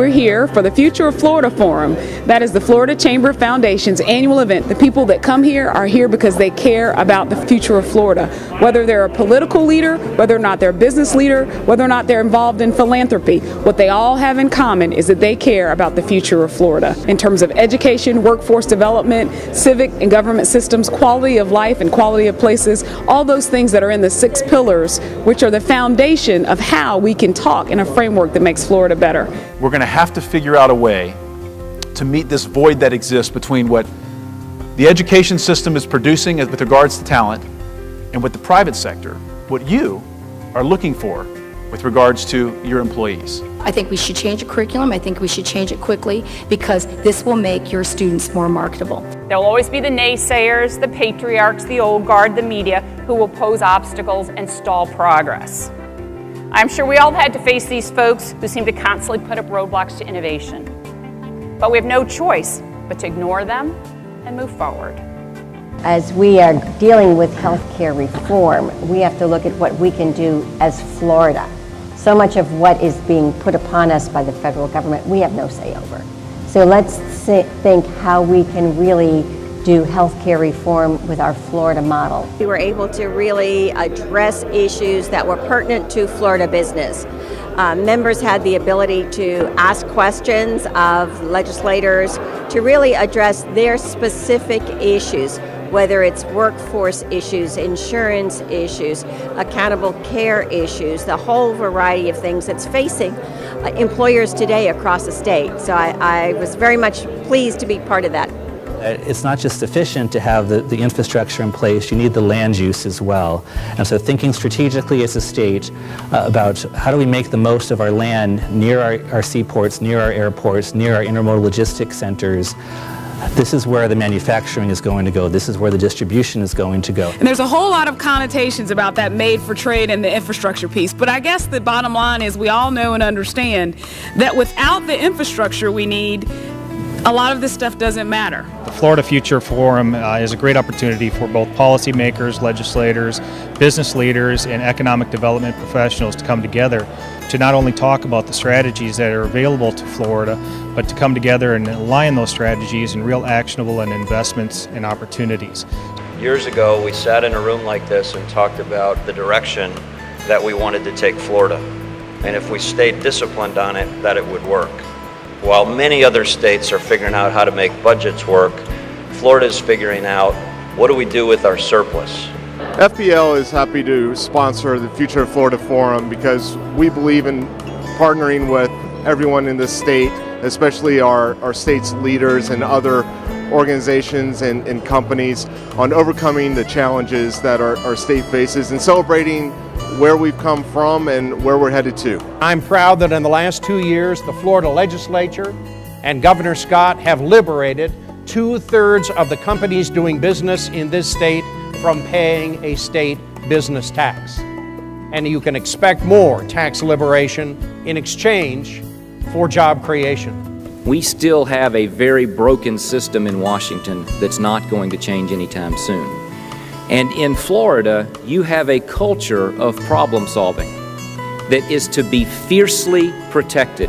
we're here for the Future of Florida Forum. That is the Florida Chamber Foundation's annual event. The people that come here are here because they care about the future of Florida. Whether they're a political leader, whether or not they're a business leader, whether or not they're involved in philanthropy, what they all have in common is that they care about the future of Florida in terms of education, workforce development, civic and government systems, quality of life and quality of places, all those things that are in the 6 pillars, which are the foundation of how we can talk in a framework that makes Florida better. We're going to have to figure out a way to meet this void that exists between what the education system is producing with regards to talent and what the private sector, what you are looking for with regards to your employees. I think we should change the curriculum. I think we should change it quickly because this will make your students more marketable. There will always be the naysayers, the patriarchs, the old guard, the media, who will pose obstacles and stall progress. I'm sure we all had to face these folks who seem to constantly put up roadblocks to innovation. But we have no choice but to ignore them and move forward. As we are dealing with healthcare reform, we have to look at what we can do as Florida. So much of what is being put upon us by the federal government, we have no say over. So let's think how we can really do healthcare reform with our Florida model. We were able to really address issues that were pertinent to Florida business. Members had the ability to ask questions of legislators to really address their specific issues, whether it's workforce issues, insurance issues, accountable care issues, the whole variety of things that's facing employers today across the state. So I was very much pleased to be part of that. It's not just sufficient to have the infrastructure in place, you need the land use as well. And so thinking strategically as a state about how do we make the most of our land near our seaports, near our airports, near our intermodal logistics centers. This is where the manufacturing is going to go. This is where the distribution is going to go. And there's a whole lot of connotations about that made for trade and the infrastructure piece. But I guess the bottom line is we all know and understand that without the infrastructure we need, a lot of this stuff doesn't matter. The Florida Future Forum is a great opportunity for both policymakers, legislators, business leaders, and economic development professionals to come together to not only talk about the strategies that are available to Florida, but to come together and align those strategies in real actionable and investments and opportunities. Years ago, we sat in a room like this and talked about the direction that we wanted to take Florida, and if we stayed disciplined on it, that it would work. While many other states are figuring out how to make budgets work, Florida is figuring out what do we do with our surplus. FPL is happy to sponsor the Future of Florida Forum because we believe in partnering with everyone in the state, especially our state's leaders and other organizations and companies on overcoming the challenges that our state faces and celebrating where we've come from and where we're headed to. I'm proud that in the last 2 years, the Florida legislature and Governor Scott have liberated 2/3 of the companies doing business in this state from paying a state business tax. And you can expect more tax liberation in exchange for job creation. We still have a very broken system in Washington that's not going to change anytime soon. And in Florida, you have a culture of problem solving that is to be fiercely protected.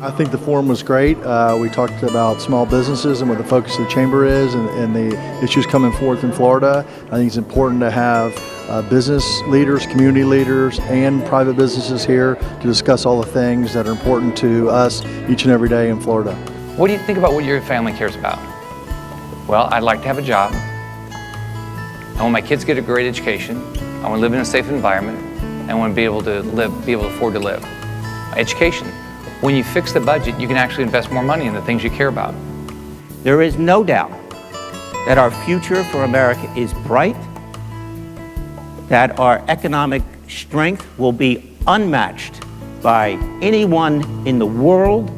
I think the forum was great. We talked about small businesses and what the focus of the chamber is and the issues coming forth in Florida. I think it's important to have business leaders, community leaders, and private businesses here to discuss all the things that are important to us each and every day in Florida. What do you think about what your family cares about? Well, I'd like to have a job. I want my kids to get a great education. I want to live in a safe environment. I want to be able to afford to live. Education. When you fix the budget, you can actually invest more money in the things you care about. There is no doubt that our future for America is bright, that our economic strength will be unmatched by anyone in the world,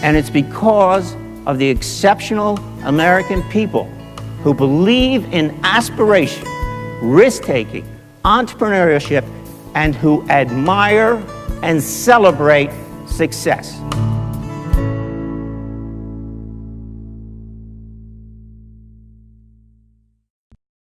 and it's because of the exceptional American people who believe in aspiration, risk-taking, entrepreneurship, and who admire and celebrate success.